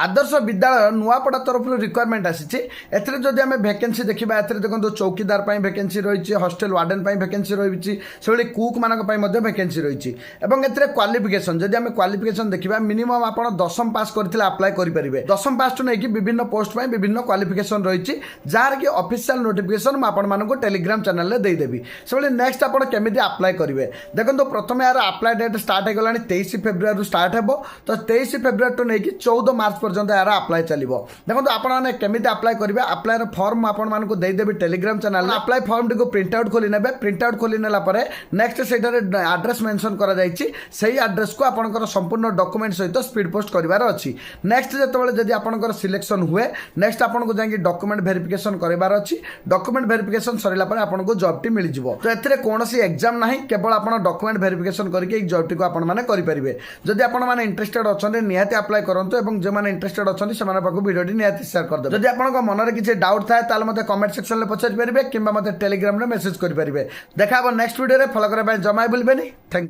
आदर्श विद्यालय नुआपड़ा तरफ रिक्वायरमेंट आसी जदि आम भैकेंसी देखा ए देखो चौकीदार भैकेंसी रही हॉस्टल वार्डन भैकेंसी रही से कुक मान भैकेंसी रही क्वालिफिकेशन जदि आम क्वालिफिकेशन देखा मिनिमम आप 10वीं पास करते अप्लाई करेंगे 10वीं पास टू नहीं विभिन्न पोस्ट विभिन्न क्वालिफिकेशन रही जार कि ऑफिशियल नोटिफिकेशन मुझे टेलीग्राम चैनल में देदेवी से नेक्स्ट आप केमी अप्लाई करेंगे देखो प्रथम यार अप्लाई डेट स्टार्ट हो गला 23 फेब्रुआरी स्टार्ट हो तो 23 फेब्रुआरी टू नहीं 14 मार्च पर्यंत यार अप्लाई चलो देखो आपने केमी अप्लाई करेंगे अप्लाई फॉर्म आपको देदेवी टेलीग्राम चैनल अप्लाई फॉर्म टी प्रिंट आउट खोली ने प्रिंट आउट खोली नाला नेक्स्ट से आड्रेस मेंशन कर आड्रेस को आपंकर संपूर्ण डॉक्यूमेंट सहित स्पीड पोस्ट करार अच्छी नेक्स्ट जो जब आपंकर सिलेक्शन हुए नेक्स्ट आपको जाकि डॉक्यूमेंट वेरिफिकेशन करार अच्छी डॉक्यूमेंट वेरिफिकेशन सरला आपको जॉब टी मिल जाव तो ए कौन एग्जाम ना केवल आप डॉक्यूमेंट वेरिफिकेशन करके जॉब टी को आपरेंगे जदि आपने इंटरेस्टेड अच्छा निहाती अप्लाई करूँ और जो मैंने इंटरेस्टेड अच्छा से वीडियो निहाती शेयर करदे जदि आपको मन में किसी डाउट थाए ताल मते कमेंट सेक्शन में पचारि पारे कि टेलीग्राम में मेसेज करेंगे देखा नेक्स्ट वीडियो फॉलो करने जमा भूलें थैंक